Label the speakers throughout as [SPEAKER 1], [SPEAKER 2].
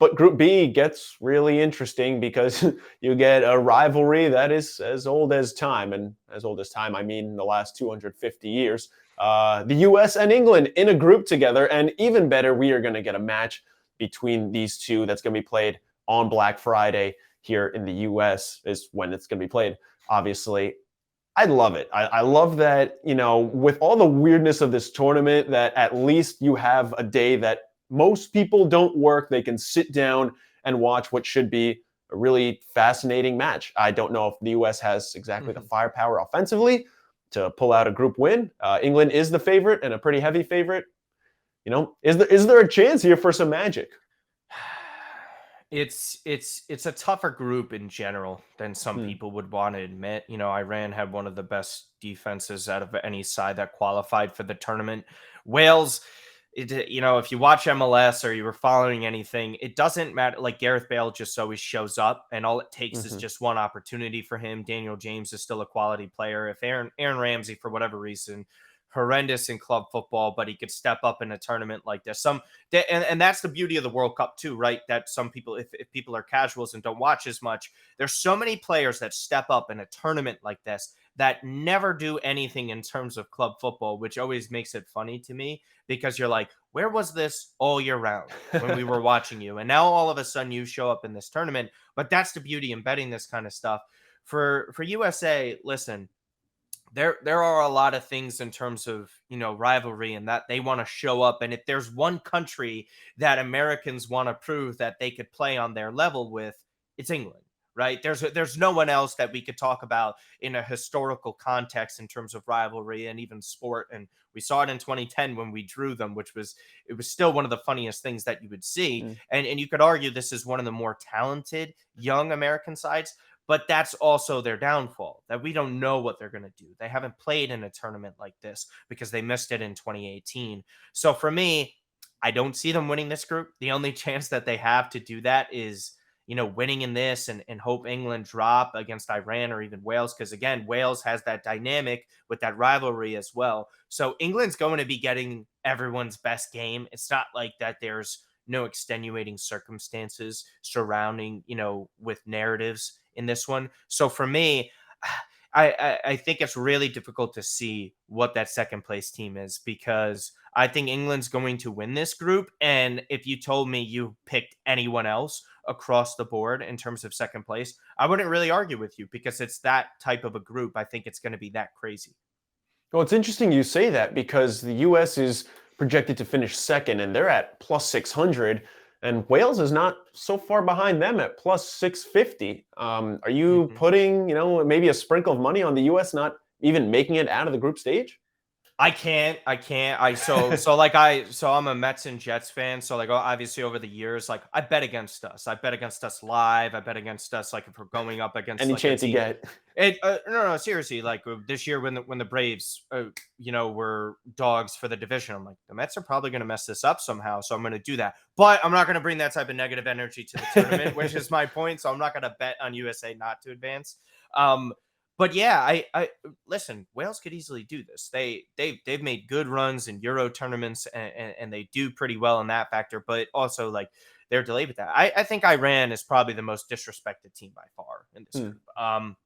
[SPEAKER 1] But Group B gets really interesting because you get a rivalry that is as old as time. And as old as time, I mean the last 250 years. The US and England in a group together. And even better, we are going to get a match between these two that's going to be played on Black Friday here in the US, is when it's going to be played, obviously. I love it. I love that, with all the weirdness of this tournament, that at least you have a day that most people don't work. They can sit down and watch what should be a really fascinating match. I don't know if the U.S. has exactly the firepower offensively to pull out a group win. England is the favorite and a pretty heavy favorite. Is there a chance here for some magic?
[SPEAKER 2] It's a tougher group in general than some people would want to admit. Iran had one of the best defenses out of any side that qualified for the tournament. Wales, if you watch MLS or you were following anything, it doesn't matter. Like, Gareth Bale just always shows up, and all it takes is just one opportunity for him. Daniel James is still a quality player. If Aaron Ramsey, for whatever reason, horrendous in club football, but he could step up in a tournament like this. And that's the beauty of the World Cup too, right? That some people, if people are casuals and don't watch as much, there's so many players that step up in a tournament like this that never do anything in terms of club football, which always makes it funny to me, because you're like, where was this all year round when we were watching you? And now all of a sudden you show up in this tournament. But that's the beauty in betting this kind of stuff. For USA, listen, there are a lot of things in terms of, rivalry, and that they want to show up. And if there's one country that Americans want to prove that they could play on their level with, it's England, right? There's no one else that we could talk about in a historical context in terms of rivalry and even sport. And we saw it in 2010 when we drew them, it was still one of the funniest things that you would see. And you could argue this is one of the more talented young American sides, but that's also their downfall, that we don't know what they're going to do. They haven't played in a tournament like this because they missed it in 2018. So for me, I don't see them winning this group. The only chance that they have to do that is, winning in this, and hope England drop against Iran or even Wales. Because again, Wales has that dynamic with that rivalry as well. So England's going to be getting everyone's best game. It's not like that there's no extenuating circumstances surrounding, with narratives in this one. So for me, I think it's really difficult to see what that second place team is, because I think England's going to win this group. And if you told me you picked anyone else across the board in terms of second place, I wouldn't really argue with you, because it's that type of a group. I think it's going to be that crazy.
[SPEAKER 1] Well, it's interesting you say that, because the U.S. is projected to finish second, and they're at plus 600, and Wales is not so far behind them at plus 650. Are you putting, maybe a sprinkle of money on the U.S. not even making it out of the group stage?
[SPEAKER 2] I can't. So I'm a Mets and Jets fan. So like, obviously over the years, like, I bet against us. I bet against us live. I bet against us, like, if we're going up against
[SPEAKER 1] Any
[SPEAKER 2] like a
[SPEAKER 1] chance you
[SPEAKER 2] team.
[SPEAKER 1] get?
[SPEAKER 2] No, seriously. Like, this year when the Braves, were dogs for the division, I'm like, the Mets are probably going to mess this up somehow. So I'm going to do that. But I'm not going to bring that type of negative energy to the tournament, which is my point. So I'm not going to bet on USA not to advance. But yeah, I listen. Wales could easily do this. They've made good runs in Euro tournaments, and they do pretty well in that factor. But also, like, they're delayed with that. I think Iran is probably the most disrespected team by far in this group.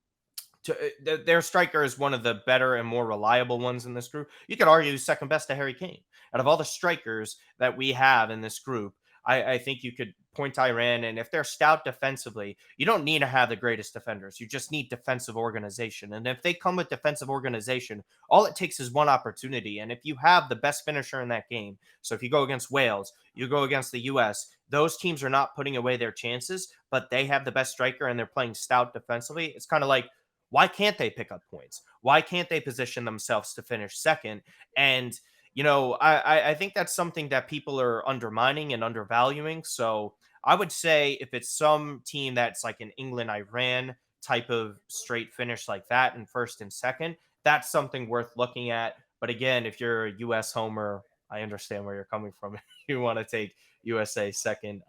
[SPEAKER 2] Their striker is one of the better and more reliable ones in this group. You could argue second best to Harry Kane. Out of all the strikers that we have in this group, I think you could point to Iran, and if they're stout defensively, you don't need to have the greatest defenders. You just need defensive organization. And if they come with defensive organization, all it takes is one opportunity. And if you have the best finisher in that game, so if you go against Wales, you go against the US, those teams are not putting away their chances, but they have the best striker and they're playing stout defensively. It's kind of like, why can't they pick up points? Why can't they position themselves to finish second? And I think that's something that people are undermining and undervaluing. So I would say if it's some team that's like an England, Iran type of straight finish like that in first and second, that's something worth looking at. But again, if you're a US homer, I understand where you're coming from. You want to take USA second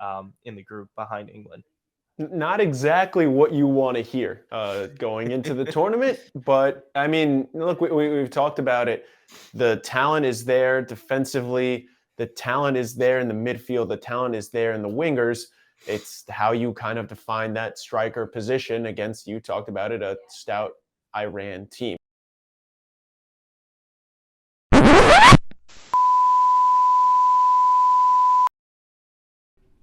[SPEAKER 2] in the group behind England.
[SPEAKER 1] Not exactly what you want to hear going into the tournament, but I mean, look, we've talked about it. The talent is there defensively. The talent is there in the midfield. The talent is there in the wingers. it's how you kind of define that striker position against, you talked about it, a stout Iran team.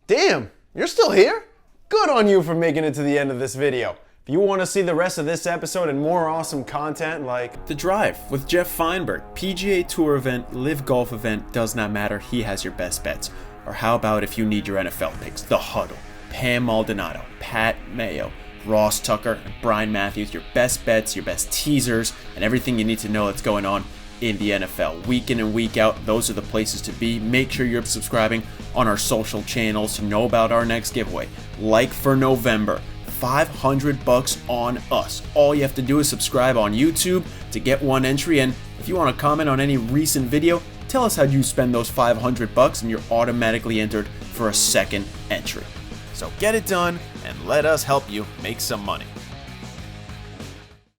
[SPEAKER 1] Damn, you're still here? Good on you for making it to the end of this video. If you want to see the rest of this episode and more awesome content like
[SPEAKER 3] The Drive with Jeff Feinberg, PGA Tour event, Live Golf event, does not matter, he has your best bets. Or how about if you need your NFL picks, The Huddle, Pam Maldonado, Pat Mayo, Ross Tucker, and Brian Matthews, your best bets, your best teasers, and everything you need to know that's going on in the NFL. Week in and week out, those are the places to be. Make sure you're subscribing on our social channels to know about our next giveaway. Like for November, $500 on us. All you have to do is subscribe on YouTube to get one entry, and if you want to comment on any recent video, tell us how you spend those $500 and you're automatically entered for a second entry. So get it done and let us help you make some money.